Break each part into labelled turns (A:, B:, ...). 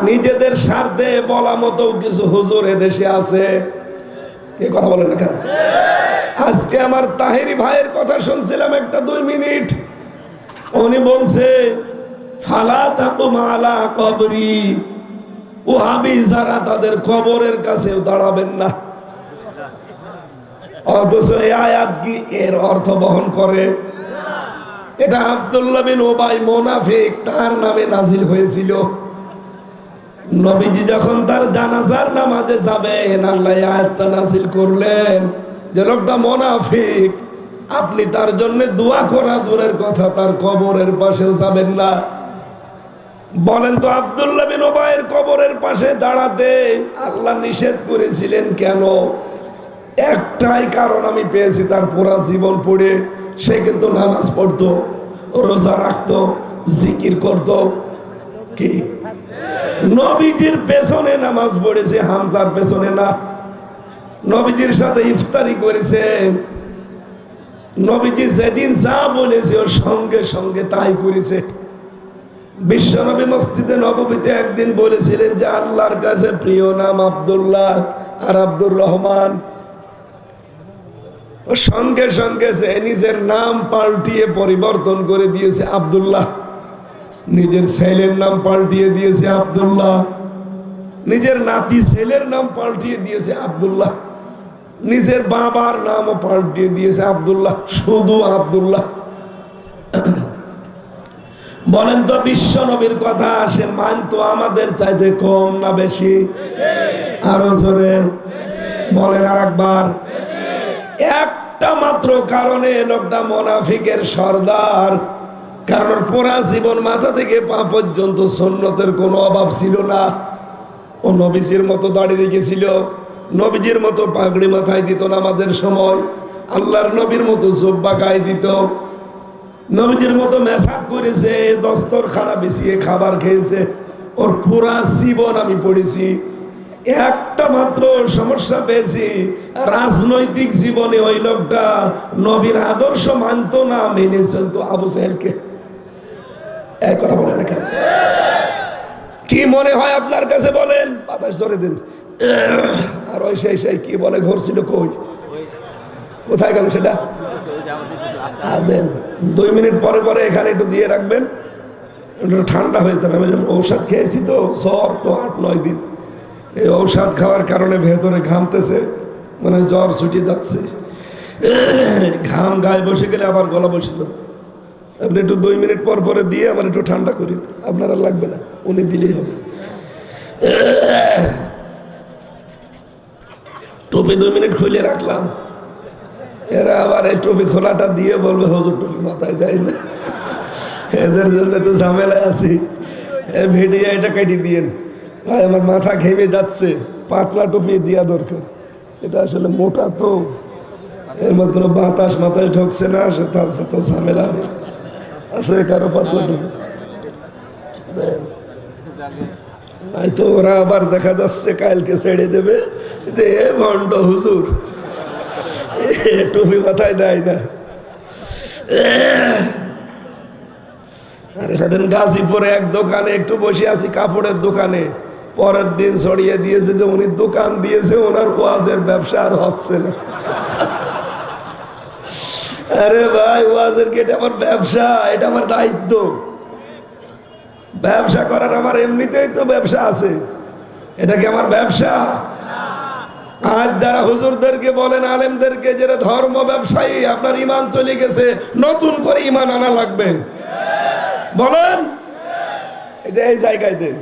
A: নিজেদের স্বার্থে বলা মতো কিছু হুজুর এদেশে আছে, কে কথা বলেন না কেন? আজকে আমার তাহেরি ভাইয়ের কথা শুনছিলাম একটা 2 মিনিট। উনি বলছে ফালা তাকুম আলা কবরি, ওহাবি যারা তাদের কবরের কাছে দাঁড়াবেন না। অথচ এই আয়াত কি এর অর্থ বহন করে? এটা আব্দুল্লাহ বিন উবাই মুনাফিক, তার নামে নাজিল হয়েছিল। নবীজি যখন তার জানাজার নামাজে যাবেন, আল্লাহ আয়াতটা নাজিল করলেন যে লোকটা মুনাফিক, আপনি তার জন্য দোয়া করা দূরের কথা, তার কবরের পাশেও যাবেন না। বলেন তো, আব্দুল্লাহ বিন উবাইয়ের কবরের পাশে দাঁড়াতে আল্লাহ নিষেধ করেছিলেন কেন? একটাই কারণ আমি পেয়েছি, তার পুরা জীবন পড়ে সে কিন্তু নামাজ পড়তো, রোজা রাখতো, জিকির করতো। কি নবীজির পেছনে নামাজ পড়েছে, হামজার পেছনে না। নবীজির সাথে ইফতারি করেছে, নবীজি যেদিন যা বলেছে ওর সঙ্গে সঙ্গে তাই করেছে। বিশ্বনবী মসজিদে নববীতে একদিন বলেছিলেন যে আল্লাহর কাছে প্রিয় নাম আব্দুল্লাহ আর আব্দুর রহমান। সঙ্গে সঙ্গে সে নিজের নাম পাল্টিয়ে পরিবর্তন করে দিয়েছে আব্দুল্লাহ, নিজের ছেলের নাম পাল্টিয়ে দিয়েছে আব্দুল্লাহ, নিজের নাতি ছেলের নাম পাল্টিয়ে দিয়েছে আব্দুল্লাহ, নিজের বাবার নামও পাল্টিয়ে দিয়েছে আব্দুল্লাহ, শুধু আব্দুল্লাহ। বলেন তো, বিশ্ব নবীর কথা সে মানতো আমাদের চাইতে কম না বেশি? আরো জোরে বলেন আর একবার। একটা মাত্র কারণে লোকটা মুনাফিকের সর্দার, কারণ পুরা জীবন মাথা থেকে পা পর্যন্ত সুন্নতের কোনো অভাব ছিল না। ও নবীজির মতো দাঁড়িয়ে রেখেছিল, নবীজির মতো পাগড়ি মাথায় দিত নামাজের সময়, আল্লাহর নবীর মতো জুব্বা গায়ে দিত, নবীজির মতো মেসাক করেছে, দস্তরখানা বিছিয়ে খাবার খেয়েছে। ওর পুরা জীবন আমি পড়েছি। একটা মাত্র সমস্যা পেয়েছি, রাজনৈতিক জীবনে ওই লোকটা নবীর আদর্শ মানত না, মেনে চলতো আবু সাহেলকে। এক কথা বলে না কেন? কি মনে হয় আপনার কাছে বলেন? বাতাস জোরে দিন। আর ওই সেই কি বলে ঘর ছিল, কই কোথায় গেল সেটা? দেন 2 মিনিট পরে পরে এখানে একটু দিয়ে রাখবেন, একটু ঠান্ডা হয়ে যাবে। আমি ঔষধ খেয়েছি তো, জ্বর তো 8-9 দিন। এই ঔষধ খাওয়ার কারণে ভেতরে ঘামতেছে, মানে জ্বর ছুটে যাচ্ছে। ঘাম গায়ে বসে গেলে আবার গলা বসে যাবে। আপনি একটু 2 মিনিট পর পরে দিয়ে আমার একটু ঠান্ডা করি, আপনারা লাগবে না, উনি দিলেই হবে। টুপি 2 মিনিট খুলে রাখলাম, এরা আবার এই টুপি খোলাটা দিয়ে বলবে হুজুর টুপি মাথায় দেয় না। এদের জন্য তো ঝামেলায় আছি। এই ভিডিও এটা কেটে দিয়েন ভাই, আমার মাথা ঘেমে যাচ্ছে, পাতলা টুপি দেওয়া দরকার। এটা আসলে মোটা তো, এর মধ্যে কোনো বাতাস মাথায় ঢুকছে না, সে তার সাথে ঝামেলা আছে। কারো পাতলা টুপি নাই তো ওরা আবার দেখা যাচ্ছে কালকে ছেড়ে দেবে যে ভণ্ড হুজুর টুপি মাথায় দেয় না। আর সেদিন গাজীপুরে এক দোকানে একটু বসে আছি, কাপড়ের দোকানে। পরের দিন ছড়িয়ে দিয়েছে যে উনি দোকান দিয়েছে, ওনার ওয়াজের ব্যবসা আর হচ্ছে না। আরে ভাই, ওয়াজের কি এটা আমার ব্যবসা? এটা আমার দায়িত্ব। ব্যবসা করার আমার এমনিতেই তো ব্যবসা আছে, এটা কি আমার ব্যবসা? আজ যারা হুজুরদেরকে বলেন, আলেমদেরকে, যারা ধর্ম ব্যবসায়ী, আপনার ইমান চলে গেছে, নতুন করে ইমান আনা লাগবে। বলেন এটা এই জায়গায় দেন,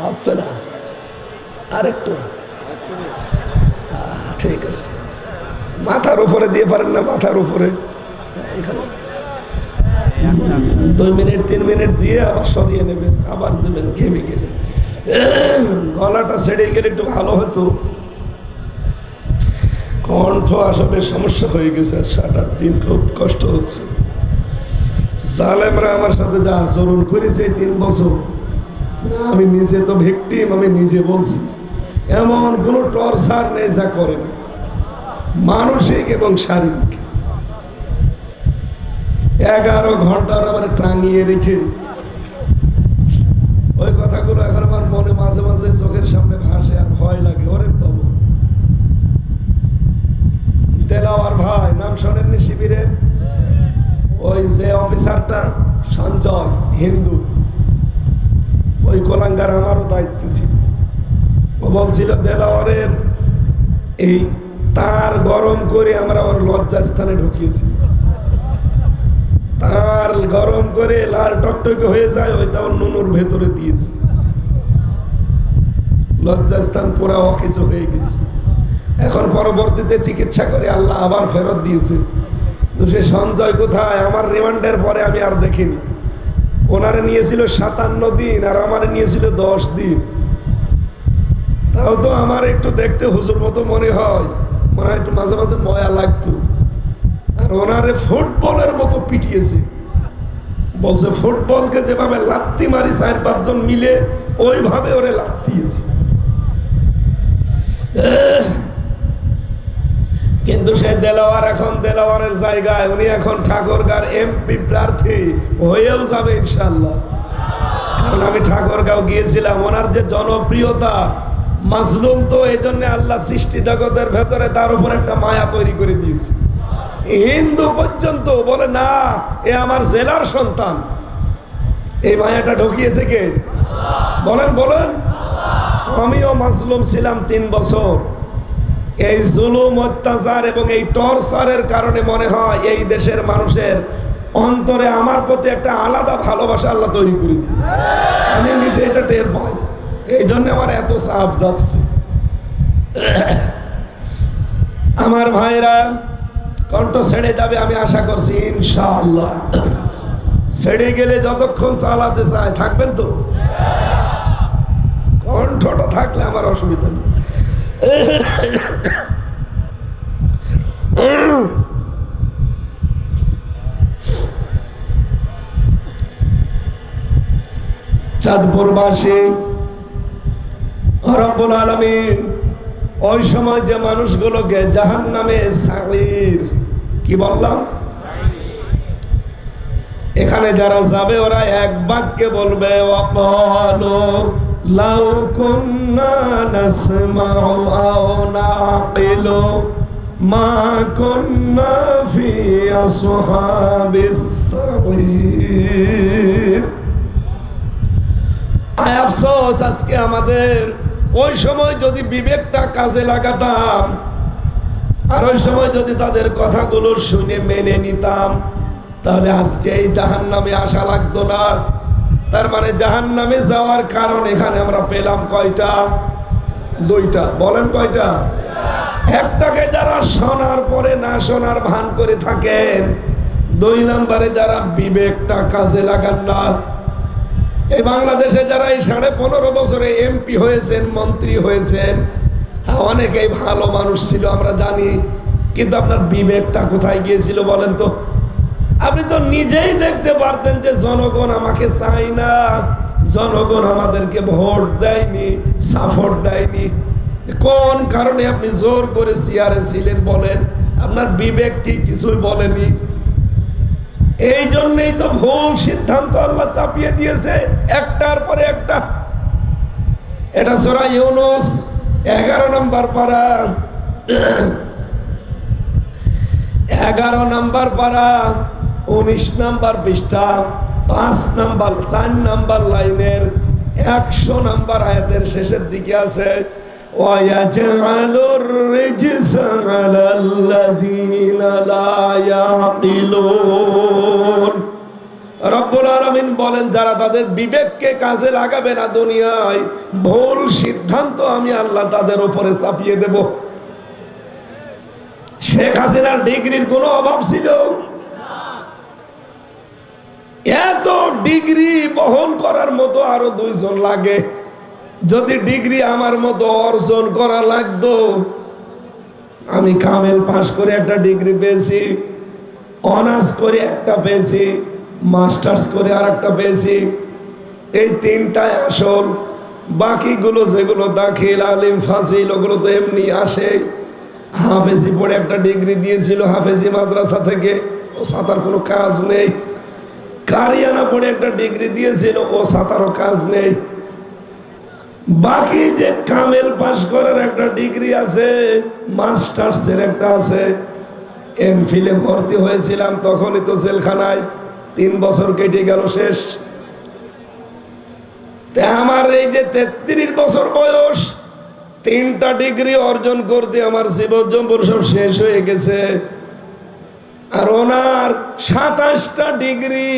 A: হচ্ছে না। আরেকটু ঠিক আছে, মাথার উপরে দিয়ে পারেন না? মাথার উপরে 2 মিনিট 3 মিনিট দিয়ে আবার সরিয়ে নেবেন, আবার দেবেন। ঘেমে গেলে গলাটা ছেড়ে গেলে একটু ভালো হতো। কণ্ঠ আসলে সমস্যা হয়ে গেছে, 7-8 দিন খুব কষ্ট হচ্ছে। জালেমরা আমার সাথে যা আচরণ করেছে 3 বছর, আমি নিজে তো ভিকটিম, আমি নিজে বলছি। এমন কোনো টর্চার নেই যা করে না, মানসিক এবং শারীরিক। 11 ঘন্টার আমার টাঙিয়ে রেখে ওই কথাগুলো এখন আমার মনে মাঝে মাঝে চোখের সামনে ভাসে, আর ভয় লাগে। ওরে বাবু, দেলাওয়ার ভাই নাম শোনেননি শিবিরের? ওই যে অফিসারটা সঞ্জয় হিন্দু, ওই কোলাঙ্গার আমারও দায়িত্ব ছিল। ও বলছিল দেলাওয়ারের এই তার গরম করে আমরা ওর লজ্জাস্থানে ঢুকিয়েছি। তার গরম করে লাল টকটকে হয়ে যায়, ওইটা ওর নুনুর ভেতরে দিয়েছে। লজ্জাস্থান পুরা অকেজো হয়ে গেছে। এখন পরবর্তীতে চিকিৎসা করে আল্লাহ আবার ফেরত দিয়েছে। তো সে সঞ্জয় কোথায়? আমার রিমান্ডের পরে আমি আর দেখিনি। ওনারে নিয়েছিল 57 দিন, আর আমারে নিয়েছিল 10 দিন। তাও তো আমার একটু দেখতে হুজুর মতো মনে হয়, মনে হয় একটু মাঝে মাঝে ময়া লাগতো। আর ওনারে ফুটবলের মতো পিটিয়েছে। বলছে ফুটবলকে যেভাবে লাত্তি মারি 4-5 জন মিলে, ওইভাবে ওরে লাত্তিয়েছে। কিন্তু সে দেলাওয়ার এখন দেলাওয়ারের জায়গায়, উনি এখন ঠাকুরগাঁর এমপি প্রার্থী হয়েও যাবে ইনশাল্লাহ। কারণ আমি ঠাকুরগাঁও গিয়েছিলাম, ওনার যে জনপ্রিয়তা, মাজলুম তো এই জন্য আল্লাহ সৃষ্টি জগতের ভেতরে তার উপর একটা মায়া তৈরি করে দিয়েছে। হিন্দু পর্যন্ত বলে না, এ আমার জেলার সন্তান। এই মায়াটা ঢুকিয়েছে কে? বলেন বলেন। আমিও মাজলুম ছিলাম 3 বছর। এই জুলুম, অত্যাচার এবং এই টর্চারের কারণে মনে হয় এই দেশের মানুষের অন্তরে আমার প্রতি একটা আলাদা ভালোবাসা আল্লাহ তৈরি করে দিয়েছে। আমি নিজে এটা টের পাই, এই জন্য আমার এত চাপ যাচ্ছে। আমার ভাইরা কণ্ঠ ছেড়ে যাবে আমি আশা করছি ইনশাআল্লাহ। ছেড়ে গেলে যতক্ষণ চালাতে চায় থাকবেন তো? কণ্ঠটা থাকলে আমার অসুবিধা নেই। চাঁদপুরবাসী রব্বুল আলামিন ওই সময় যে মানুষগুলোকে জাহান্নামে সাঈর, কি বললাম, এখানে যারা যাবে ওরা এক বাক্যে বলবে ওয়াকালু লাউ কুন্না নাসমাউ আও নাকিলু মা কুন্না ফি আসহাবিস সাঈর। আয় আফসোস, আজকে আমাদের ওই সময় যদি বিবেকটা কাজে লাগাতাম, আর ওই সময় যদি তাদের কথাগুলো শুনে মেনে নিতাম, তাহলে আজকে এই জাহান্নামে আসা লাগতো না। তার মানে জাহান্নামে যাওয়ার কারণ এখানে আমরা পেলাম কয়টা? 2টা। বলেন কয়টা? একটাকে যারা শোনার পরে না শোনার ভান করে থাকেন, 2 নম্বরে যারা বিবেকটা কাজে লাগান না। এই বাংলাদেশে যারা এই 15.5 বছরে এমপি হয়েছেন, মন্ত্রী হয়েছেন, অনেকেই ভালো মানুষ ছিল আমরা জানি, কিন্তু আপনার বিবেকটা কোথায় গিয়েছিল বলেন তো? আপনি তো নিজেই দেখতে পারতেন যে জনগণ আমাকে চাই না, জনগণ আমাদেরকে ভোট দেয়নি, সাপোর্ট দেয়নি। কোন কারণে আপনি জোর করে চেয়ারে ছিলেন বলেন? আপনার বিবেক কি কিছুই বলেনি? এই জন্যই তো ভুল সিদ্ধান্ত আল্লাহ চাপিয়ে দিয়েছে একটার পরে একটা। এটা সূরা ইউনূস 11 নম্বর পারা, 11 নম্বর পারা, 19 নম্বর পৃষ্ঠা, 5 নম্বর 4 নম্বর লাইনের 100 নম্বর আয়াতের শেষের দিকে আছে ওয়ায়াজআলুর রিজসা আলাল্লাযীনা লা ইয়াকিলুন। রব্বুল আলামিন বলেন, যারা তাদের বিবেককে কাজে লাগাবে না দুনিয়ায়, ভুল সিদ্ধান্ত আমি আল্লাহ তাদের উপরে চাপিয়ে দেব। শেখ হাসিনার ডিগ্রির কোনো অভাব ছিল? এত ডিগ্রি বহন করার মতো আরো 2 জন লাগে। যদি ডিগ্রি আমার মতো অর্জন করা লাগতো, আমি কামেল পাশ করে একটা ডিগ্রি পেয়েছি, অনার্স করে একটা পেয়েছি, মাস্টার্স করে আর একটা পেয়েছি। এই 3টাই আসল, বাকিগুলো যেগুলো দাখিল, আলিম, ফাজিল, ওগুলো তো এমনি আসে। হাফেজি পড়ে একটা ডিগ্রি দিয়েছিল হাফেজি মাদ্রাসা থেকে, ও সাতার কোনো কাজ নেই। কারিয়ানা পড়ে একটা ডিগ্রি দিয়েছিল, ও ছাতারও কাজ নেই। বাকি যে কামেল পাস করার একটা ডিগ্রি আছে, মাস্টার্সের একটা আছে। এমফিলে ভর্তি হয়েছিলাম, তখনই তো জেলখানায় 3 বছর কেটে গেল, শেষ। আমার এই যে 33 বছর বয়স, 3টা ডিগ্রি অর্জন করতে আমার জীবন জম্বর সব শেষ হয়ে গেছে। আর ওনার 27টা ডিগ্রি।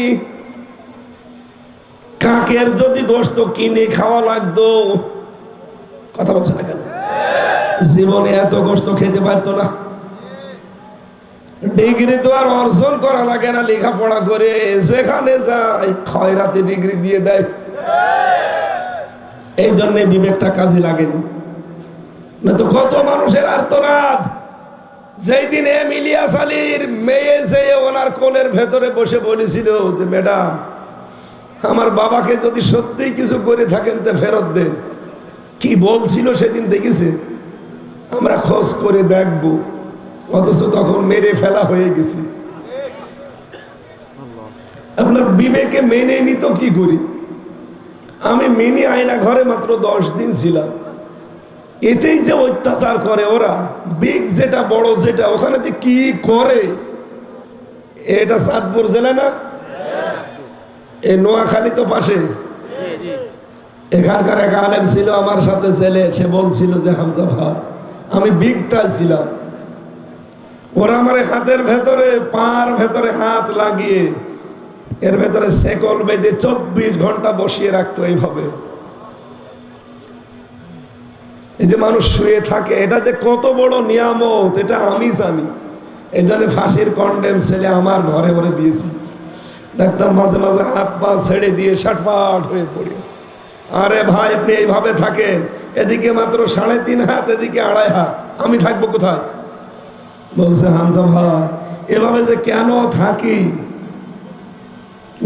A: কাকের যদি গোশত কিনে খাওয়া লাগতো, কথা বলছে না কেন? জীবনে এত গোশত খেতে পারতো না। ডিগ্রি তো আর অর্জন করা লাগে না, লেখাপড়া করে যেখানে যায় খয়রাতি ডিগ্রি দিয়ে দেয়। এই জন্য বিবেকটা কাজে লাগেনি, না তো কত মানুষের আর্তনাদ। যেই দিন ইলিয়াস আলীর মেয়ে যে ওনার কোলের ভেতরে বসে বলেছিল যে ম্যাডাম, আমার বাবাকে যদি সত্যিই কিছু করে থাকেন তো ফেরত দেন। কি বলছিল সেদিন দেখেছে? আমরা খোঁজ করে দেখব, অথচ তখন মেরে ফেলা হয়ে গেছে। আপনার বিবেকে মেনে নিত কি করি? আমি মিনি আয়না ঘরে মাত্র 10 দিন ছিলাম। এতেই যে অত্যাচার করে ওরা, বিগ যেটা বড় যেটা, ওখানে যে কি করে। এটা চাঁদপুর জেলা না, এই নোয়াখালী তো পাশে। এখানকার এক আলেম ছিল আমার সাথে ছেলে, সে বলছিল যে হামজা ভাই, আমি বিগটা ছিলাম। ওরা আমার হাতের ভেতরে, পার ভেতরে হাত লাগিয়ে এর ভেতরে শেকল বেঁধে 24 ঘন্টা বসিয়ে রাখতো এইভাবে। এই যে মানুষ শুয়ে থাকে, এটা যে কত বড় নিয়ামত এটা আমি জানি। এই জন্য ফাঁসির কন্ডেম ছেলে আমার ঘরে ঘরে দিয়েছি। দেখতাম মাঝে মাঝে হাত পা ছেড়ে দিয়ে শাটপাট হয়ে পড়িয়েছে। আরে ভাই, আপনি এইভাবে থাকেন, এদিকে মাত্র 3.5 হাত, এদিকে 2.5 হাত, আমি থাকবো কোথায়? বলছে হামজা ভাই, এভাবে যে কেন থাকি?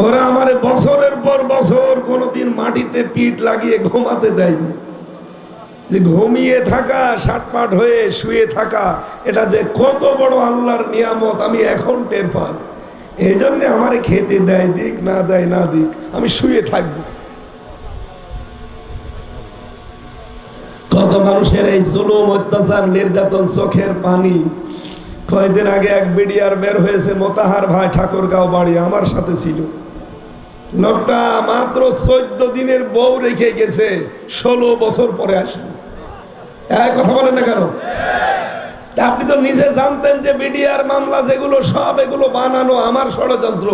A: ওরা আমার বছরের পর বছর কোনোদিন মাটিতে পিঠ লাগিয়ে ঘুমাতে দেয়নি। যে ঘুমিয়ে থাকা, শাটপাট হয়ে শুয়ে থাকা, এটা যে কত বড় আল্লাহর নিয়ামত আমি এখন টের পাই। এই জন্যে আমার খেতে দেয়, দিক না দেয় না দিক, আমি শুয়ে থাকবো। কত মানুষের এই জুলুম, অত্যাচার, নির্যাতন, চোখের পানি। কয়েকদিন আগে এক বিডিআর বের হয়েছে, মোতাহার ভাই, ঠাকুরগাঁও বাড়ি, আমার সাথে ছিল। লোকটা মাত্র 14 দিনের বউ রেখে গেছে, 16 বছর পরে আসে। কথা বলেন না কেন? আপনি তো নিজে জানতেন যে বিডিআর মামলা যেগুলো সব এগুলো বানানো, আমার ষড়যন্ত্র।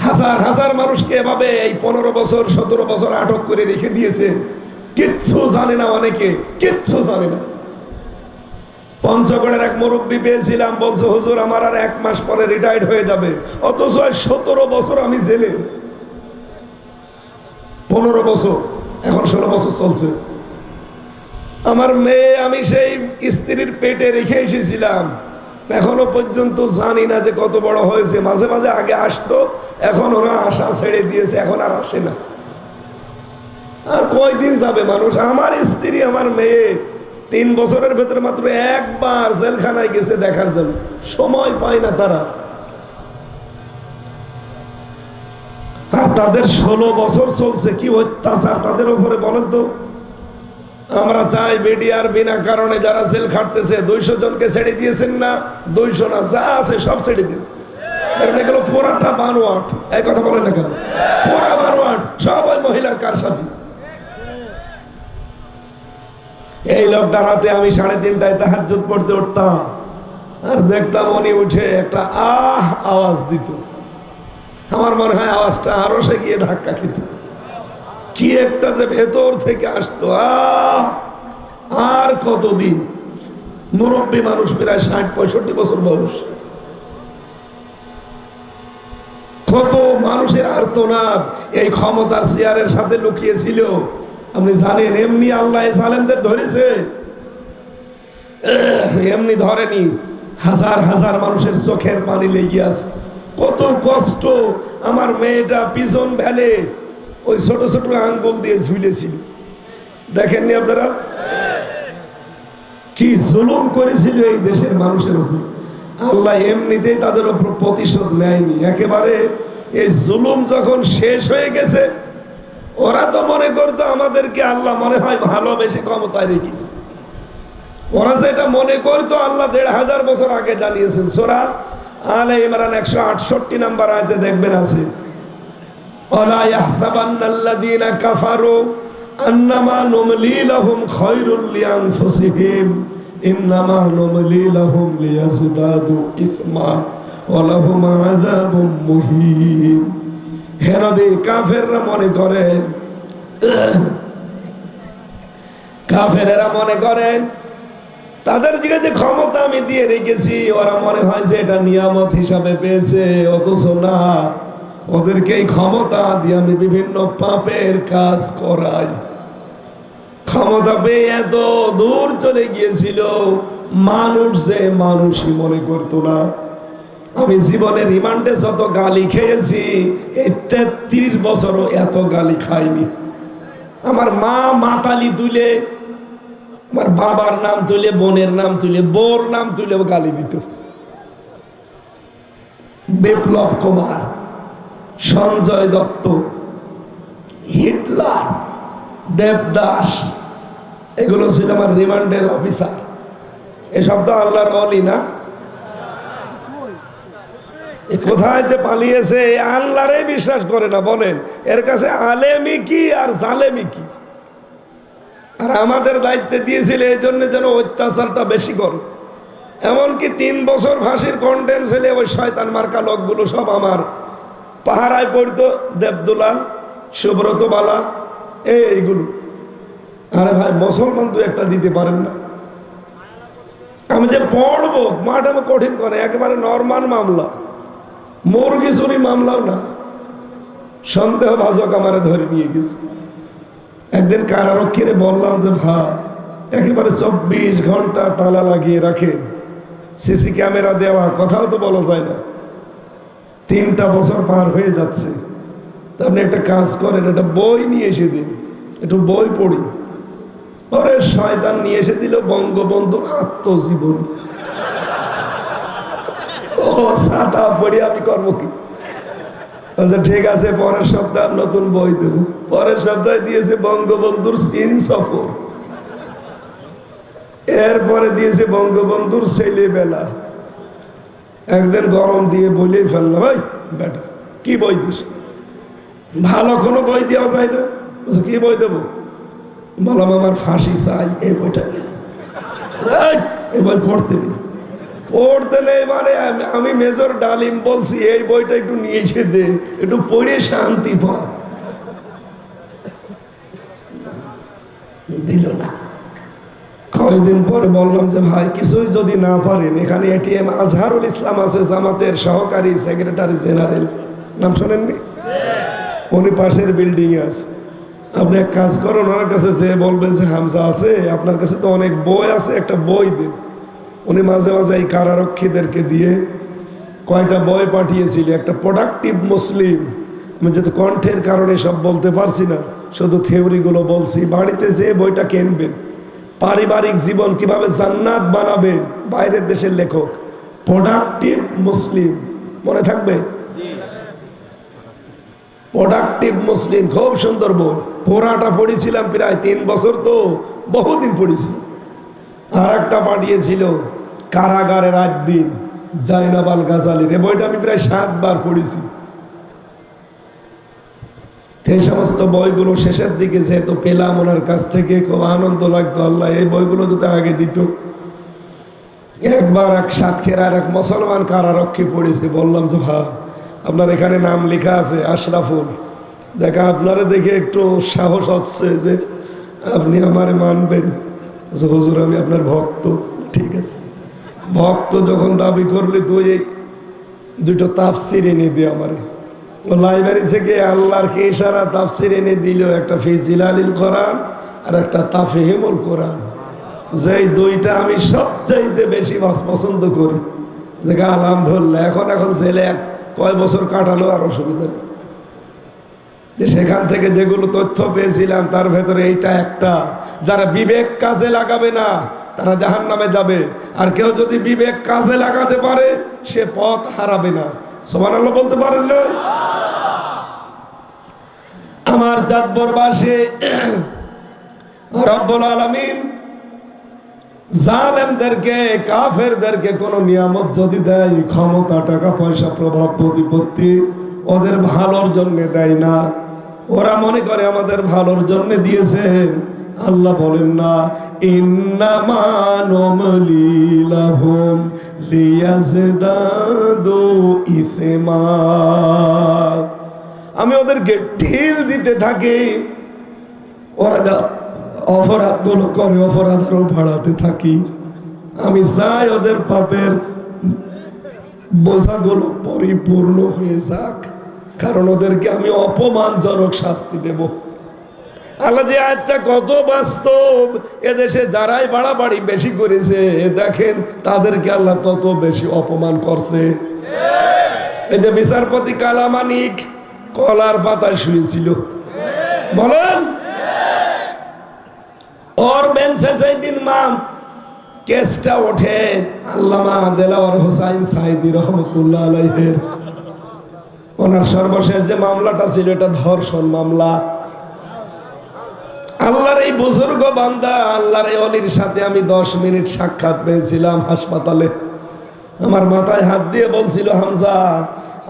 A: হাজার হাজার মানুষকে এভাবে এই 15 বছর 17 বছর আটক করে রেখে দিয়েছে। কিচ্ছু জানে না, অনেকে কিচ্ছু জানে না। পঞ্চগড়ের এক মুরব্বী পেয়েছিলাম, বলছে হুজুর আমার আর 1 মাস পরে রিটায়ার্ড হয়ে যাবে, অথচ 17 বছর আমি জেলে। 15 বছর, এখন 16 বছর চলছে। আমার মেয়ে আমি সেই স্ত্রীর পেটে রেখে এসেছিলাম, এখনো পর্যন্ত জানি না যে কত বড় হয়েছে। মাঝে মাঝে আগে আসতো, এখন ওরা আশা ছেড়ে দিয়েছে, এখন আর আসে না। আর কয়দিন যাবে মানুষ? আমার স্ত্রী, আমার মেয়ে 3 বছরের ভেতরে মাত্র একবার জেলখানায় গেছে দেখার জন্য, সময় পায় না তারা। আর তাদের 16 বছর চলছে, কি অত্যাচার তাদের উপরে বলেন তো। আমরা চাই বিডিআর বিনা কারণে যারা জেল খাটতেছে, 200 জনকে ছেড়ে দিয়েছেন না, 200 না, যা আছে সব ছেড়ে দিন। কারণ এগুলো পুরাটা বানোয়াট। এই কথা বলেন না কেন? পুরা বানোয়াট, সব ওই মহিলার কারসাজি। এই লোকটার হাতে আমি 3:30টায় তাহাজ্জুদ পড়তে উঠতাম, আর দেখতাম উনি উঠে একটা আওয়াজ দিত। আমার মনে হয় আওয়াজটা আরো সে গিয়ে ধাক্কা খেত, কি একটা যে ভেতর থেকে আসতো। আর কতদিন? মুরব্বী মানুষ, প্রায় 60-65 বছর বয়স। কত মানুষের আর্তনাদ এই ক্ষমতার চেয়ারের সাথে লুকিয়েছিল আপনি জানেন। এমনি আল্লাহ জালেমদের ধরেছে, এমনি ধরেনি। হাজার হাজার মানুষের চোখের পানি লেগে আছে, কত কষ্ট। আমার মেয়েটা পিছন ভ্যানে ওই ছোট ছোট আঙ্গুল দিয়ে ঝুলেছিল, দেখেননি আপনারা? কি জুলুম করেছিল এই দেশের মানুষের উপর। আল্লাহ এমনিতেই তাদের উপর প্রতিশোধ নেয়নি, একেবারে এই জুলুম যখন শেষ হয়ে গেছে, ওরা তো মনে করতো আমাদেরকে আল্লাহ মনে হয় ভালোবেসে ক্ষমতায় রেখেছে। ওরা যেটা মনে করতো আল্লাহ ১৫০০ বছর আগে জানিয়েছেন। সূরা আলে ইমরান ১৬৮ নম্বর আয়াতে দেখবেন আছে, ওয়ালা ইয়াহসাবান্নাল্লাযীনা কাফারু আন্নামা নুমলি লাহুম খায়রুল লিআনফুসিহিম ইন্নামা নুমলি লাহুম লিয়াজদাদু ইসমা ওয়া লাহুম আযাবুম মুহিন। হে নবী, কাফেররা মনে করে, কাফেরেরা মনে করে তাদের দিকে যে ক্ষমতা আমি দিয়ে রেখেছি, ওরা মনে হয় যে এটা নিয়ামত হিসাবে পেয়েছে। অথচ না, ওদেরকে এই ক্ষমতা দিয়ে আমি বিভিন্ন পাপের কাজ করাই। ক্ষমতা পেয়ে এত দূর চলে গিয়েছিল, মানুষ যে মানুষই মনে করতো না। আমি জীবনে রিমান্ডে যত গালি খেয়েছি, এই ৩৩ বছরও এত গালি খাইনি। আমার মা মাতালি তুলে, আমার বাবার নাম তুলে, বোনের নাম তুলে, বোর নাম তুলেও গালি দিত। বিপ্লব কুমার, সঞ্জয় দত্ত, হিটলার, দেবদাস, এগুলো ছিল আমার রিমান্ডের অফিসার। এসব তো আল্লাহর ওলি না? কোথায় যে পালিয়েছে, আল্লাহরে বিশ্বাস করে না। বলেন এর কাছে আলেমি কি আর জালেমি কি? আর আমাদের দায়িত্বে দিয়েছিল এই জন্য যেন অত্যাচারটা বেশি করে। এমনকি 3 বছর ফাঁসির কন্টেন্ট ছেলে ওই শয়তান মার্কা লোকগুলো সব আমার পাহারায় পড়তো। দেবদুলাল, সুব্রত বালা, এইগুলো। আরে ভাই, মুসলমান তো একটা দিতে পারেন না। আমি যে পড়বো মাঠে কঠিন করে, একেবারে নরমাল মামলা, মুরগি চুরি মামলাও না। সন্দেহ ভাজক আমারে ধরে নিয়ে গেছে। একদিন কারারক্ষীরে বললাম যে ভাই, একেবারে 24 ঘন্টা তালা লাগিয়ে রাখে, সিসি ক্যামেরা দেওয়া, কথাও তো বলা যায় না। 3টা বছর পার হয়ে যাচ্ছে। আপনি একটা কাজ করেন, একটা বই নিয়ে এসে দিন, একটু বই পড়ি। ওরে শয়তান নিয়ে এসে দিল বঙ্গবন্ধুর আত্মজীবন। ও ছাতা পড়ি আমি করবো কি? আচ্ছা ঠিক আছে, পরের সপ্তাহে নতুন বই দেবো। পরের সপ্তাহে দিয়েছে বঙ্গবন্ধুর চীন সফর, এরপরে দিয়েছে বঙ্গবন্ধুর ছেলেবেলা। একদিন গরম দিয়ে বলেই ফেললাম, ওই বেটা কি বই দিস? ভালো কোনো বই দেওয়া যায় না। কি বই দেবো? বললাম আমার ফাঁসি চাই, এই বইটা এই বই পড়তে নেই। পড়তে নেই মানে আমি মেজর ডালিম বলছি এই বইটা একটু নিয়ে এসে দে, একটু পড়ে শান্তি পা। দিল না। কয়েকদিন পরে বললাম যে ভাই কিছুই যদি না পারেন, এখানে এটিএম আজহারুল ইসলাম আছে, জামাতের সহকারী সেক্রেটারি জেনারেল, নাম শোনেননি? উনি পাশের বিল্ডিং এ আছে। আপনি এক কাজ করুন, ওনার কাছে যে বলবেন যে হামজা আছে, আপনার কাছে তো অনেক বই আছে, একটা বই দিন। উনি মাঝে মাঝে এই কারারক্ষীদেরকে দিয়ে কয়টা বই পাঠিয়েছিল। একটা প্রোডাক্টিভ মুসলিম, আমি যেহেতু কণ্ঠের কারণে সব বলতে পারছি না, শুধু থিওরিগুলো বলছি। বাড়িতে যে বইটা কিনবেন, পারিবারিক জীবন কিভাবে জান্নাত বানাবেন, বাইরের দেশের লেখক, প্রোডাক্টিভ মুসলিম, মনে থাকবে? প্রোডাক্টিভ মুসলিম, খুব সুন্দর বই। পোড়াটা পড়েছিলাম প্রায় 3 বছর, তো বহুদিন পড়েছিল। আর একটা পাঠিয়েছিল কারাগারে রাত দিন, জাইনাব আল গাজালির। এই বইটা আমি প্রায় 7 বার পড়েছি। এই সমস্ত বইগুলো শেষের দিকে যেহেতু পেলাম ওনার কাছ থেকে, খুব আনন্দ লাগতো। আল্লাহ এই বইগুলো যদি আগে দিত। একবার এক সাতক্ষীরার এক মুসলমান কারারক্ষী পড়েছে। বললাম যে ভাই, আপনার এখানে নাম লেখা আছে আশরাফুল, দেখা আপনারা দেখে একটু সাহস হচ্ছে যে আপনি আমারে মানবেন। হুজুর আমি আপনার ভক্ত। ঠিক আছে, ভক্ত যখন দাবি করলে তুই এই 2টো তাফসির এনে দিয়ে আমারে। ও লাইব্রেরি থেকে আল্লাহর কে ইশারা তাফসির এনে দিল, একটা ফি জিলালিল কোরআন আর একটা তাফহিমুল কোরআন। যেই 2টা আমি সবচাইতে বেশি পছন্দ করি। যে আলহামদুলিল্লাহ, এখন ছেলে কয় বছর কাটালো আর অসুবিধা নেই। যে সেখান থেকে যেগুলো তথ্য পেয়েছিলাম তার ভেতরে এইটা একটা, যারা বিবেক কাজে লাগাবে না তারা জাহান্নামে যাবে, আর কেউ যদি বিবেক কাজে লাগাতে পারে সে পথ হারাবে না। সুবহানাল্লাহ বলতে পারেন না? আমার জাতবরবাসী, রব্বুল আলামিন জালেমদেরকে, কাফেরদেরকে কোন নিয়ামত যদি দেয়, ক্ষমতা, টাকা পয়সা, প্রভাব প্রতিপত্তি, ওদের ভালোর জন্য দেয় না। ওরা মনে করে আমাদের ভালোর জন্য দিয়েছে। আল্লাহ বলেন না, ইন্নামা নুমলি লাহুম লিয়াজদাদু ইসমা, আমি ওদেরকে ঢিল দিতে থাকি, ওরা অপরাধ গুলো করে অপরাধ আরো বাড়াতে থাকি। আমি চাই ওদের পাপের বোঝাগুলো পরিপূর্ণ হয়ে যাক, কারণ ওদেরকে আমি অপমানজনক শাস্তি দেব। আল্লাহ যে আয়াতটা কত বাস্তব, এদেশে যারাই বাড়াবাড়ি বেশি করেছে দেখেন তাদেরকে আল্লাহ তত বেশি অপমান করছে। এই যে বিচারপতি কালামানিক কলার পাতায় শুয়েছিল, বলেন ওর বেঞ্চে সেই দিন কেসটা ওঠে আল্লামা দেলাওয়ার হোসাইন সাইদি রহমতুল্লাহ আলাইহির, ওনার সর্বশেষ যে মামলাটা ছিল এটা ধর্ষণ মামলা। আল্লাহর এই বুজুর্গ বান্দা, আল্লাহর এই ওলির সাথে আমি 10 মিনিট সাক্ষাৎ পেয়েছিলাম হাসপাতালে। আমার মাথায় হাত দিয়ে বলছিল, হামজা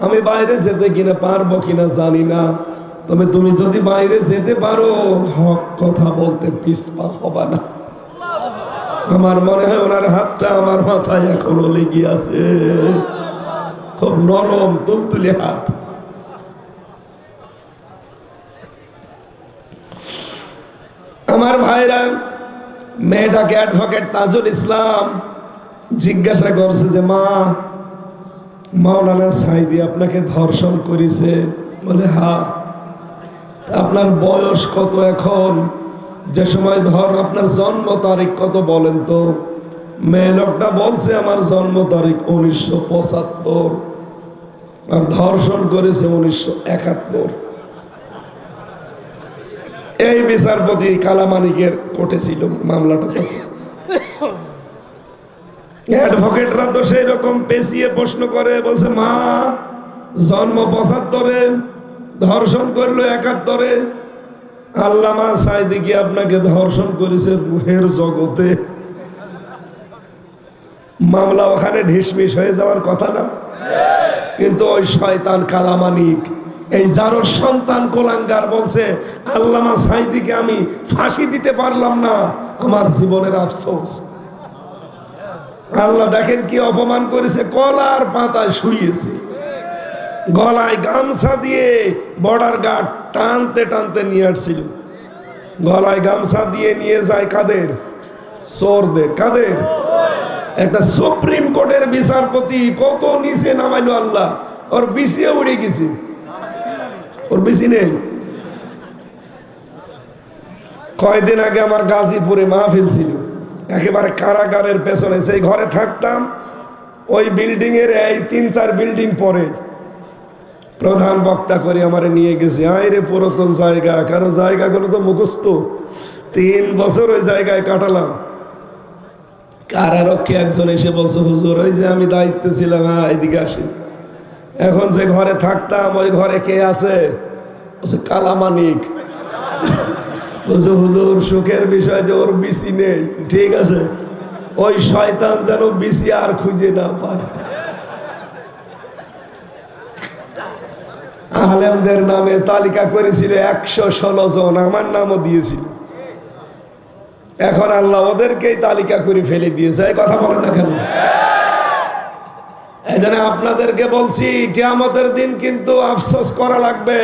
A: আমি বাইরে যেতে কিনা পারবো কিনা জানি না, তবে তুমি যদি বাইরে যেতে পারো হক কথা বলতে পিছপা হবে না। আমার মনে হয় ওনার হাতটা আমার মাথায় এখনো লেগে আছে, খুব নরম তুলতুলে হাত। আমার ভাইরা, মেয়েটাকে অ্যাডভোকেট তাজুল ইসলাম জিজ্ঞাসা করছে যে মা, মাওলানা সাইদি আপনাকে ধর্ষণ করেছে? বলে হ্যাঁ। আপনার বয়স কত এখন? যে সময় আপনার জন্ম তারিখ কত বলেন তো? মেয়ে লোকটা বলছে আমার জন্ম তারিখ 1975 আর ধর্ষণ করেছে 1971। এই বিচারপতি কালামানিকের কোর্টে ছিল মামলাটা। অ্যাডভোকেটরা তো সেই রকম পেঁচিয়ে প্রশ্ন করে, বলছে মা জন্ম 75, ধর্ষণ করলো 71, আল্লামা সাইদি কি আপনাকে ধর্ষণ করেছে রুহের জগতে? মামলা ওখানে ঢিসমিস হয়ে যাওয়ার কথা না? কিন্তু ওই শয়তান কালামানিক, এই যারো সন্তান কোলাঙ্গার বলছে আল্লামা সাইদিকে আমি ফাঁসি দিতে পারলাম না, আমার জীবনের আফসোস। আল্লাহ দেখেন কি অপমান করেছে, কলার পাতায় শুইয়েছে, গলায় গামছা দিয়ে বর্ডার গার্ড টানতে টানতে নিয়ে আসছিল। গলায় গামছা দিয়ে নিয়ে যায় কাদের? চোরদের। কাদের? একটা সুপ্রিম কোর্টের বিচারপতি কত নিচে নামাইলো আল্লাহ, ওর বিছিয়ে উড়ে গেছে, ওর বেশি নেই। কয়দিন আগে আমার গাজীপুরে মাহফিল ছিল, একেবারে কারাগারের পেছনে, সেই ঘরে থাকতাম। ওই বিল্ডিং এর এই 3-4 বিল্ডিং পরে প্রধান বক্তা করে আমারে নিয়ে গেছে। আইরে পুরাতন জায়গা, কারণ জায়গাগুলো তো মুখস্থ, 3 বছর ওই জায়গায় কাটালাম। কারারক্ষী একজন এসে বলছে, হুজুর ওই যে আমি দায়িত্বে ছিলাম, এদিকে আসি। এখন যে ঘরে থাকতাম ওই ঘরে কে আছে? বলছে কালামানিক। বলছে হুজুর সুখের বিষয় যে ওর বিসি নেই। ঠিক আছে, ওই শয়তান যেন বিসি আর খুঁজে না পায়। আলেমদের নামে তালিকা করেছিল 116 জন, আমার নামও দিয়েছিল। এখন আল্লাহ ওদেরকেই তালিকা করে ফেলে দিয়েছে। এই কথা বলেন না কেন? এই জন্য আপনাদেরকে বলছি, কিয়ামতের দিন কিন্তু আফসোস করা লাগবে।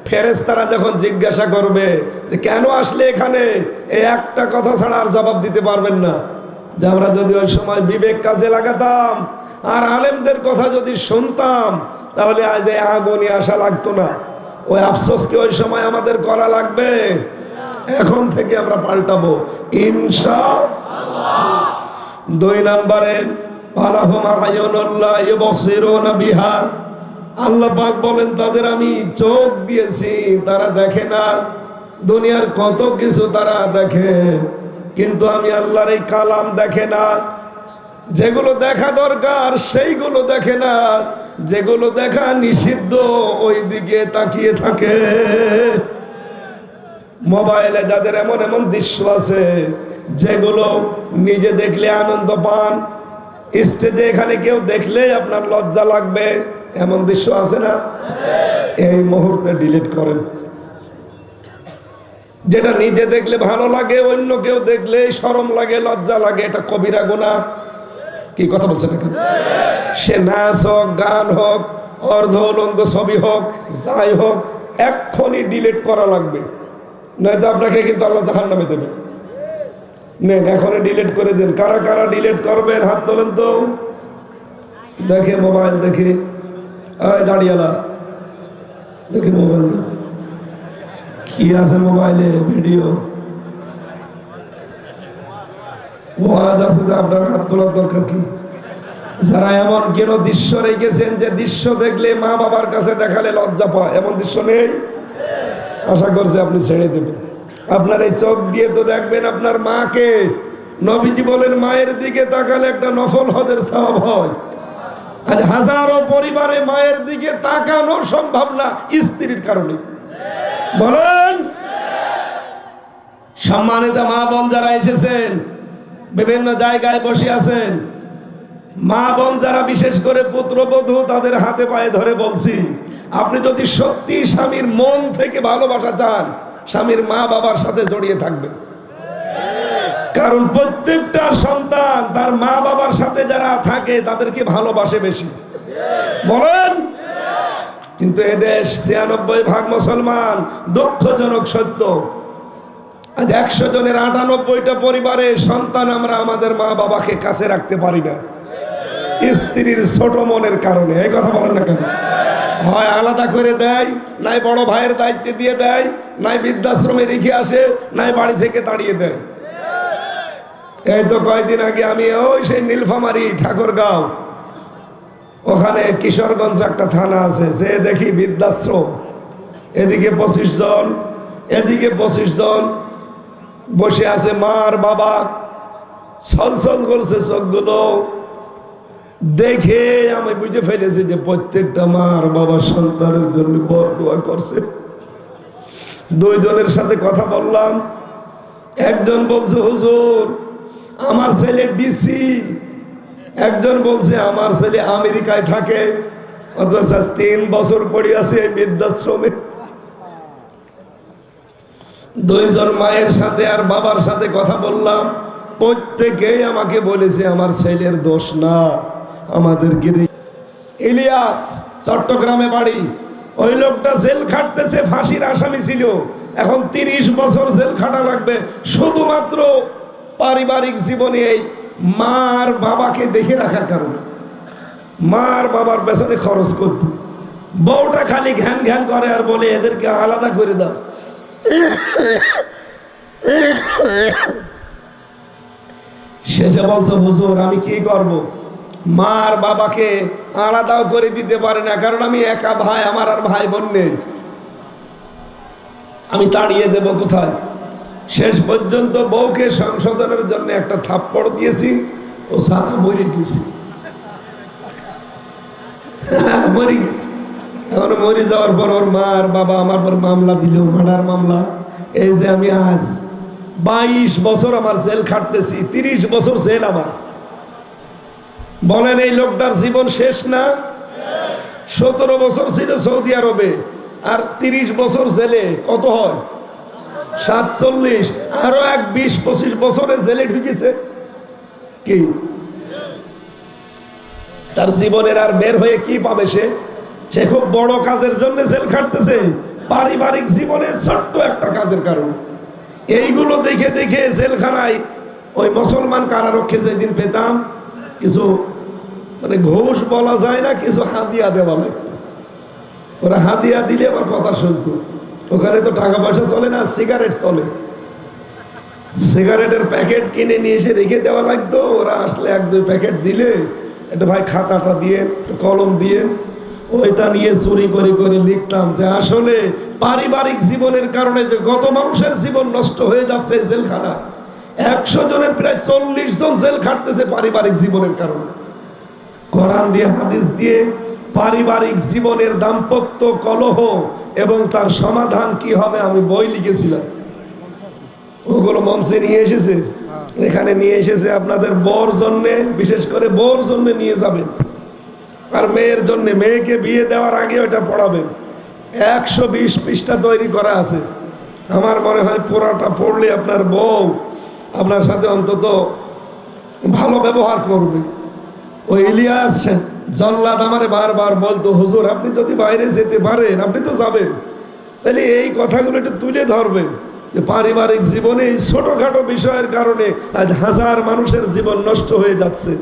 A: ফেরেশতারা যখন জিজ্ঞাসা করবে যে কেন আসলে এখানে, এই একটা কথা ছাড়া আর জবাব দিতে পারবেন না, যে আমরা যদি ওই সময় বিবেক কাজে লাগাতাম আর আলেমদের কথা যদি শুনতাম, তাহলে আজ এই আগুনে আসা লাগতো না। ওই আফসোস কি ওই সময় আমাদের করা লাগবে? এখন থেকে আমরা পাল্টাবো ইনশাআল্লাহ। 2 নম্বরে আল্লাহ পাক বলেন তাদের আমি চোখ দিয়েছি, তারা দেখে না। দুনিয়ার কত কিছু তারা দেখে, কিন্তু আমি আল্লাহর এই কালাম দেখে না। যেগুলো দেখা দরকার সেইগুলো দেখে না। যেগুলো দেখা নিষিদ্ধ ওই দিকে তাকিয়ে থাকে। মোবাইলে যাদের এমন এমন দৃশ্য আছে যেগুলো নিজে দেখলে আনন্দ পান, স্টেজে এখানে কেউ দেখলেই আপনার লজ্জা লাগবে, এমন দৃশ্য আছে না? এই মুহূর্তে ডিলিট করেন। যেটা নিজে দেখলে ভালো লাগে, অন্য কেউ দেখলে শরম লাগে, লজ্জা লাগে, এটা কবিরা গুনাহ। কি কথা বলছেন এখানে? সে নাচ হোক, গান হোক, অর্ধ উলঙ্গ ছবি হোক, যাই হোক, এক্ষুনি ডিলিট করা লাগবে, নয়তো আপনাকে কিন্তু আল্লাহ জাহান্নামে দেবে। নেন এখনই ডিলিট করে দেন। কারা কারা ডিলিট করবেন হাত তোলেন তো দেখে। মোবাইল দেখে, দাঁড়িয়ালা দেখে মোবাইল কি আছে মোবাইলে, ভিডিও ওয়াজ আছে, তো আপনার হাত তোলার দরকার কি? যারা এমন কেন দৃশ্য রেখেছেন যে দৃশ্য দেখলে মা বাবার কাছে দেখালে লজ্জা পায়, এমন দৃশ্য নেই? আশা করছি আপনি ছেড়ে দেবেন। আপনার এই চোখ দিয়ে তো দেখবেন আপনার মাকে। নবীজি বলেন মায়ের দিকে তাকালে একটা নফল হজের সওয়াব হয়। আজ হাজারো পরিবারে মায়ের দিকে তাকানো সম্ভব না স্ত্রীর কারণে। বলেন, সম্মানিত মা বোন যারা এসেছেন, বিভিন্ন জায়গায় বসে আছেন, মা বোন যারা, বিশেষ করে পুত্রবধূ, তাদের হাতে পায়ে ধরে বলছি, আপনি যদি সত্যি স্বামীর মন থেকে ভালোবাসা চান, স্বামীর মা বাবার সাথে জড়িয়ে থাকবেন। কারণ প্রত্যেকটা সন্তান তার মা বাবার সাথে যারা থাকে তাদেরকে ভালোবাসে বেশি। বলেন, কিন্তু এদেশ ৯৬% মুসলমান। দুঃখজনক সত্য, আজ ১০০ জনের ৯৮টা পরিবারের সন্তান আমরা আমাদের মা বাবাকে কাছে রাখতে পারি না, স্ত্রীর ছোট মনের কারণে। এই কথা বলেন না কেন? হয় আলাদা করে দেয়, নাই বড় ভাইয়ের দায়িত্বে দিয়ে দেয়, নাই বৃদ্ধাশ্রমে রেখে আসে, নাই বাড়ি থেকে তাড়িয়ে দেয়। এই তো কয়েকদিন আগে আমি ওই সেই নীলফামারী ঠাকুরগাঁও, ওখানে কিশোরগঞ্জ একটা থানা আছে, সে দেখি বৃদ্ধাশ্রম, এদিকে 25 জন, এদিকে 25 জন বসে আছে, মা আর বাবা ছলছল করছে চোখগুলো দেখে। আমি বুঝে ফেলেছি যে প্রত্যেকটা মা আর বাবার সন্তানের জন্য বড় দোয়া করছে। দুইজনের সাথে কথা বললাম, একজন বলছে হুজুর আমার ছেলে ডিসি, একজন বলছে আমার ছেলে আমেরিকায় থাকে, অথচ 3 বছর পড়ে আছে এই বৃদ্ধাশ্রমে। দুইজন মায়ের সাথে আর বাবার সাথে কথা বললাম, প্রত্যেকেই আমাকে বলেছে আমার ছেলের দোষ না, আমাদেরকে। ইলিয়াস চট্টগ্রামে বাড়ি, ওই লোকটা জেল খাটতেছে, ফাঁসির আসামি ছিল, এখন 30 বছর জেল খাটা লাগবে শুধুমাত্র পারিবারিক জীবনে এই মার বাবাকে দেখে রাখার কারণে। মার বাবার পেছনে খরচ করত, বউটা খালি ঘ্যান ঘ্যান করে আর বলে এদেরকে আলাদা করে দাও। শেষে বলছে হুজুর আমি কি করব, মার বাবাকে আলাদাও করে দিতে পারে না, কারণ আমি একা ভাই, আমার আর ভাই বোন নেই, আমি তাড়িয়ে দেব কোথায়? শেষ পর্যন্ত বউকে সংশোধনের জন্য একটা থাপ্পড় দিয়েছি, ও সাথে মরে গেছি। মরে গেছি। এখন মরে যাওয়ার পর ওর মা আর বাবা আমার পর মামলা দিল, মার্ডার মামলা। এই যে আমি আজ 22 বছর আমার জেল খাটতেছি, 30 বছর জেল আমার। বলেন এই লোকটার জীবন শেষ না? 17 বছর ছিল সৌদি আরবে, আর 30 বছর জেলে, কত হয়? 47। আরো 20-25 বছরে জেলে ঢুকেছে। কি তার জীবনের আর বের হয়ে কি পাবে? সে খুব বড় কাজের জন্য জেল খাটতেছে, পারিবারিক জীবনে ছোট্ট একটা কাজের কারণে। এইগুলো দেখে দেখে জেলখানায় ওই মুসলমান কারারক্ষে যেদিন পেতাম, কিছু মানে ঘুষ বলা যায় না, কিছু হাদিয়া দেওয়া লাগতো। ওরা হাদিয়া দিলে আবার কথা শুনতো। ওখানে তো টাকা পয়সা চলে না, সিগারেট চলে। সিগারেটের প্যাকেট কিনে নিয়ে এসে রেখে দেওয়া লাগতো। ওরা আসলে 1-2 প্যাকেট দিলে, এটা ভাই খাতাটা দিয়ে, কলম দিয়ে, ওইটা নিয়ে চুরি করে করে লিখতাম যে আসলে পারিবারিক জীবনের কারণে যে কত মানুষের জীবন নষ্ট হয়ে যাচ্ছে জেলখানা। 100 জনের প্রায় 40 জন জেল খাটতেছে পারিবারিক জীবনের কারণে। কোরআন দিয়ে, হাদিস দিয়ে পারিবারিক জীবনের দাম্পত্য কলহ এবং তার সমাধান কি হবে আমি বই লিখেছিলাম, ওগুলো মঞ্চে নিয়ে এসেছে, এখানে নিয়ে এসেছে। আপনাদের বর জন্যে, বিশেষ করে বর জন্যে নিয়ে যাবেন, আর মেয়ের জন্য, মেয়েকে বিয়ে দেওয়ার আগে ওটা পড়াবেন। 120 পৃষ্ঠা তৈরি করা আছে। আমার মনে হয় পুরাটা পড়লে আপনার বউ আপনার সাথে অন্তত ভালো ব্যবহার করবে। ওই ইলিয়াস জল্লাদ আমারে বারবার বলতো, হুজুর আপনি যদি বাইরে যেতে পারেন আপনি তো যাবেন, তাহলে এই কথাগুলো একটু তুলে ধরবেন যে পারিবারিক জীবনে এই ছোটখাটো বিষয়ের কারণে আজ হাজার মানুষের জীবন নষ্ট হয়ে যাচ্ছে।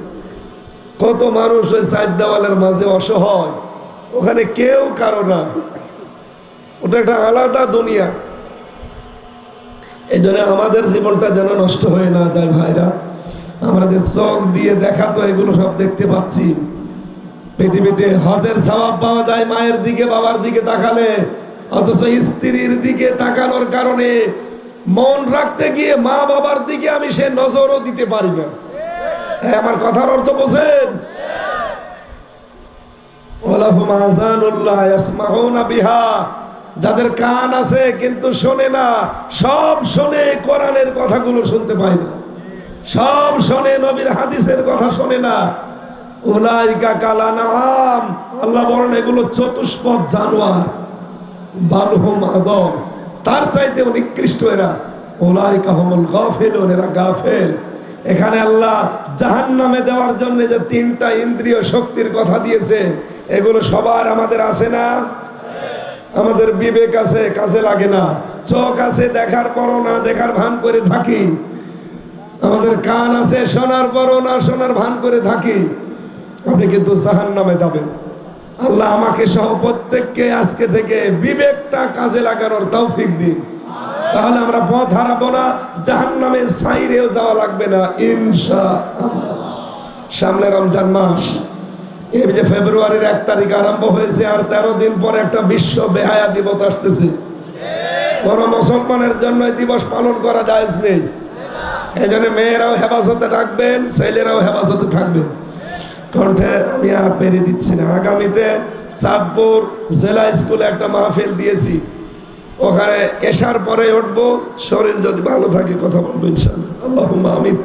A: কত মানুষ ওই চার দেওয়ালের মাঝে অসহায়, ওখানে কেউ কারো না, ওটা একটা আলাদা দুনিয়া। এই জন্য আমাদের জীবনটা যেন নষ্ট হয়ে না যায় ভাইরা। আমাদের চোখ দিয়ে দেখা তো এগুলো সব দেখতে পাচ্ছি। পৃথিবীতে হজের সওয়াব পাওয়া যায় মায়ের দিকে বাবার দিকে তাকালে, অথচ স্ত্রীর দিকে তাকানোর কারণে মন রাখতে গিয়ে মা বাবার দিকে আমি সে নজরও দিতে পারি না। আমার কথার অর্থ বোঝেন? ওয়ালাহুম আযানুল্লাহ ইয়াসমাউনা বিহা, যাদের কান আছে কিন্তু শোনে না, সব শোনে কোরআনের কথাগুলো শুনতে পায় না, সব শোনে নবীর হাদিসের কথা শোনে না। উলাইকা কালানাম, আল্লাহ বলেন এগুলো চতুষ্পদ জানোয়ার, বালহুম আদম, তার চাইতে নিকৃষ্ট এরা। উলাইকা হুমুল গাফিলুন, এরা গাফেল। এখানে আল্লাহ জাহান্নামে দেওয়ার জন্য যে 3টা ইন্দ্রিয় শক্তির কথা দিয়েছে, এগুলো সবার আমাদের আছে না? আমাদের বিবেক আছে, কাজে লাগে না। চোখ আছে, দেখার পরও না দেখার ভান করে থাকি। আমাদের কান আছে, শোনার পরও না শোনার ভান করে থাকি। আপনি কিন্তু জাহান্নামে যাবেন। আল্লাহ আমাকে সহ প্রত্যেককে আজকে থেকে বিবেকটা কাজে লাগানোর তৌফিক দিন, তাহলে আমরা পথ হারাবো না, জাহান্নামে ছাইরেও যাওয়া লাগবে না ইনশাআল্লাহ। সামনে রমজান মাস, এই যে ফেব্রুয়ারির 1 তারিখ আরম্ভ হয়েছে, আর 13 দিন পরে একটা বিশ্ব বেহায়া দিবস আসতেছে। কোন মুসলমানের জন্য এই দিবস পালন করা জায়েজ নেই। এই জন্য মেয়েরাও হেফাজতে থাকবেন, ছেলেরাও হেফাজতে থাকবেন। কণ্ঠে আমি আর পেরে দিচ্ছি না। আগামীতে চাঁদপুর জেলা স্কুলে একটা মাহফিল দিয়েছি, ওখানে এশার পরে উঠবো, শরীর যদি ভালো থাকে কথা বলবো ইনশাআল্লাহ। আল্লাহুম্মা আমিন।